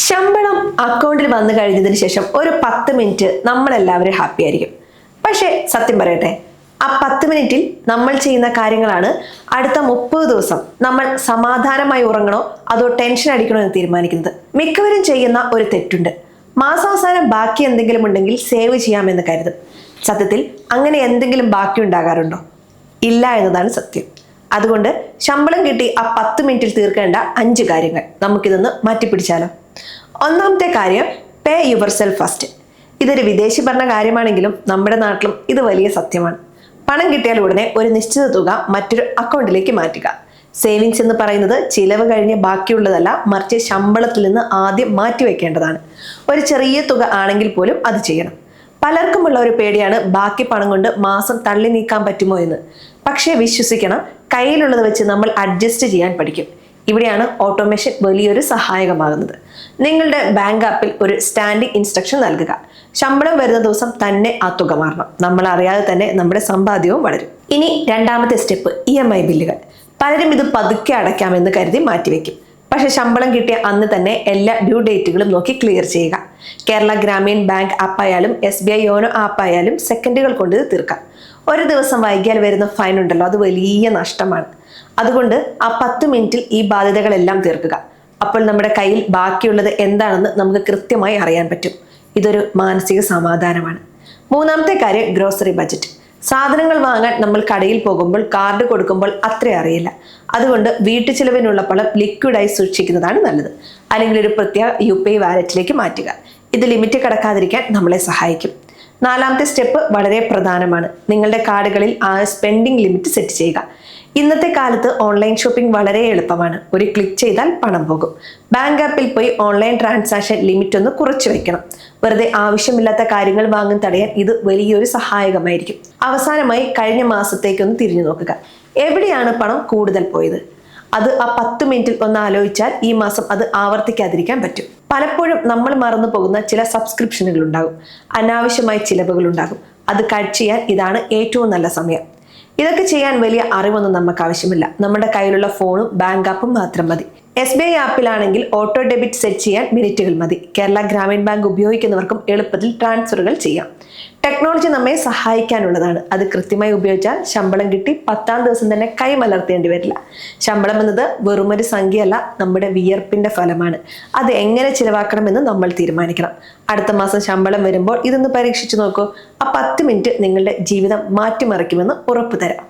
ശമ്പളം അക്കൗണ്ടിൽ വന്നു കഴിഞ്ഞതിന് ശേഷം ഒരു 10 മിനിറ്റ് നമ്മളെല്ലാവരും ഹാപ്പി ആയിരിക്കും. പക്ഷേ സത്യം പറയട്ടെ, ആ 10 മിനിറ്റിൽ നമ്മൾ ചെയ്യുന്ന കാര്യങ്ങളാണ് അടുത്ത 30 ദിവസം നമ്മൾ സമാധാനമായി ഉറങ്ങണോ അതോ ടെൻഷൻ അടിക്കണോ എന്ന് തീരുമാനിക്കുന്നത്. മിക്കവരും ചെയ്യുന്ന ഒരു തെറ്റുണ്ട്. മാസാവസാനം ബാക്കി എന്തെങ്കിലും ഉണ്ടെങ്കിൽ സേവ് ചെയ്യാമെന്ന് കരുതും. സത്യത്തിൽ അങ്ങനെ എന്തെങ്കിലും ബാക്കി ഉണ്ടാകാറുണ്ടോ? ഇല്ല എന്നതാണ് സത്യം. അതുകൊണ്ട് ശമ്പളം കിട്ടി ആ 10 മിനിറ്റിൽ തീർക്കേണ്ട 5 കാര്യങ്ങൾ നമുക്കിതൊന്ന് മാറ്റിപ്പിടിച്ചാലോ. ഒന്നാമത്തെ കാര്യം, പേ യുവർ സെൽഫ് ഫസ്റ്റ്. ഇതൊരു വിദേശി പറഞ്ഞ കാര്യമാണെങ്കിലും നമ്മുടെ നാട്ടിലും ഇത് വലിയ സത്യമാണ്. പണം കിട്ടിയാൽ ഉടനെ ഒരു നിശ്ചിത തുക മറ്റൊരു അക്കൗണ്ടിലേക്ക് മാറ്റുക. സേവിങ്സ് എന്ന് പറയുന്നത് ചിലവ് കഴിഞ്ഞ് ബാക്കിയുള്ളതല്ല, മറിച്ച് ശമ്പളത്തിൽ നിന്ന് ആദ്യം മാറ്റിവെക്കേണ്ടതാണ്. ഒരു ചെറിയ തുക ആണെങ്കിൽ പോലും അത് ചെയ്യണം. പലർക്കുമുള്ള ഒരു പേടിയാണ് ബാക്കി പണം കൊണ്ട് മാസം തള്ളി നീക്കാൻ പറ്റുമോ എന്ന്. പക്ഷേ വിശ്വസിക്കണം, കയ്യിലുള്ളത് വെച്ച് നമ്മൾ അഡ്ജസ്റ്റ് ചെയ്യാൻ പഠിക്കും. ഇവിടെയാണ് ഓട്ടോമേഷൻ വലിയൊരു സഹായകമാകുന്നത്. നിങ്ങളുടെ ബാങ്ക് ആപ്പിൽ ഒരു സ്റ്റാൻഡിംഗ് ഇൻസ്ട്രക്ഷൻ നൽകുക. ശമ്പളം വരുന്ന ദിവസം തന്നെ ആ തുക മാറണം. നമ്മൾ അറിയാതെ തന്നെ നമ്മുടെ സമ്പാദ്യവും വളരും. ഇനി രണ്ടാമത്തെ സ്റ്റെപ്പ്, EMI ബില്ലുകൾ. പലരും ഇത് പതുക്കെ അടയ്ക്കാമെന്ന് കരുതി മാറ്റിവെക്കും. പക്ഷെ ശമ്പളം കിട്ടിയ അന്ന് തന്നെ എല്ലാ ഡ്യൂ ഡേറ്റുകളും നോക്കി ക്ലിയർ ചെയ്യുക. കേരള ഗ്രാമീൺ ബാങ്ക് ആപ്പായാലും SBI യോനോ ആപ്പായാലും സെക്കൻഡുകൾ കൊണ്ട് ഇത് തീർക്കാം. ഒരു ദിവസം വൈകിയാൽ വരുന്ന ഫൈൻ ഉണ്ടല്ലോ, അത് വലിയ നഷ്ടമാണ്. അതുകൊണ്ട് ആ 10 മിനിറ്റിൽ ഈ ബാധ്യതകളെല്ലാം തീർക്കുക. അപ്പോൾ നമ്മുടെ കയ്യിൽ ബാക്കിയുള്ളത് എന്താണെന്ന് നമുക്ക് കൃത്യമായി അറിയാൻ പറ്റും. ഇതൊരു മാനസിക സമാധാനമാണ്. മൂന്നാമത്തെ കാര്യം, ഗ്രോസറി ബജറ്റ്. സാധനങ്ങൾ വാങ്ങാൻ നമ്മൾ കടയിൽ പോകുമ്പോൾ കാർഡ് കൊടുക്കുമ്പോൾ അത്ര അറിയില്ല. അതുകൊണ്ട് വീട്ടു ചിലവിനുള്ള പണം ലിക്വിഡായി സൂക്ഷിക്കുന്നതാണ് നല്ലത്. അല്ലെങ്കിൽ ഒരു പ്രത്യേക UPI വാലറ്റിലേക്ക് മാറ്റുക. ഇത് ലിമിറ്റ് കടക്കാതിരിക്കാൻ നമ്മളെ സഹായിക്കും. നാലാമത്തെ സ്റ്റെപ്പ് വളരെ പ്രധാനമാണ്. നിങ്ങളുടെ കാർഡുകളിൽ ആ സ്പെൻഡിങ് ലിമിറ്റ് സെറ്റ് ചെയ്യുക. ഇന്നത്തെ കാലത്ത് ഓൺലൈൻ ഷോപ്പിംഗ് വളരെ എളുപ്പമാണ്. ഒരു ക്ലിക്ക് ചെയ്താൽ പണം പോകും. ബാങ്ക് ആപ്പിൽ പോയി ഓൺലൈൻ ട്രാൻസാക്ഷൻ ലിമിറ്റ് ഒന്ന് കുറച്ചു വെക്കണം. വെറുതെ ആവശ്യമില്ലാത്ത കാര്യങ്ങൾ വാങ്ങാൻ തടയാൻ ഇത് വലിയൊരു സഹായകമായിരിക്കും. അവസാനമായി കഴിഞ്ഞ മാസത്തേക്കൊന്ന് തിരിഞ്ഞു നോക്കുക. എവിടെയാണ് പണം കൂടുതൽ പോയത്? അത് ആ 10 മിനിറ്റിൽ ഒന്ന് ആലോചിച്ചാൽ ഈ മാസം അത് ആവർത്തിക്കാതിരിക്കാൻ പറ്റും. പലപ്പോഴും നമ്മൾ മറന്നു പോകുന്ന ചില സബ്സ്ക്രിപ്ഷനുകൾ ഉണ്ടാകും, അനാവശ്യമായ ചിലവുകൾ ഉണ്ടാകും. അത് കട്ട് ചെയ്യാൻ ഇതാണ് ഏറ്റവും നല്ല സമയം. ഇതൊക്കെ ചെയ്യാൻ വലിയ അറിവൊന്നും നമുക്ക് ആവശ്യമില്ല. നമ്മുടെ കയ്യിലുള്ള ഫോണും ബാങ്ക് ആപ്പും മാത്രം മതി. SBI ആപ്പിലാണെങ്കിൽ ഓട്ടോ ഡെബിറ്റ് സെറ്റ് ചെയ്യാൻ മിനിറ്റുകൾ മതി. കേരള ഗ്രാമീൺ ബാങ്ക് ഉപയോഗിക്കുന്നവർക്കും എളുപ്പത്തിൽ ട്രാൻസ്ഫറുകൾ ചെയ്യാം. ടെക്നോളജി നമ്മെ സഹായിക്കാനുള്ളതാണ്. അത് കൃത്യമായി ഉപയോഗിച്ചാൽ ശമ്പളം കിട്ടി 10ാം ദിവസം തന്നെ കൈമലർത്തേണ്ടി വരില്ല. ശമ്പളം എന്നത് വെറുമൊരു സംഖ്യയല്ല, നമ്മുടെ വിയർപ്പിന്റെ ഫലമാണ്. അത് എങ്ങനെ ചിലവാക്കണമെന്ന് നമ്മൾ തീരുമാനിക്കണം. അടുത്ത മാസം ശമ്പളം വരുമ്പോൾ ഇതൊന്ന് പരീക്ഷിച്ചു നോക്കൂ. ആ 10 മിനിറ്റ് നിങ്ങളുടെ ജീവിതം മാറ്റിമറിക്കുമെന്ന് ഉറപ്പു തരാം.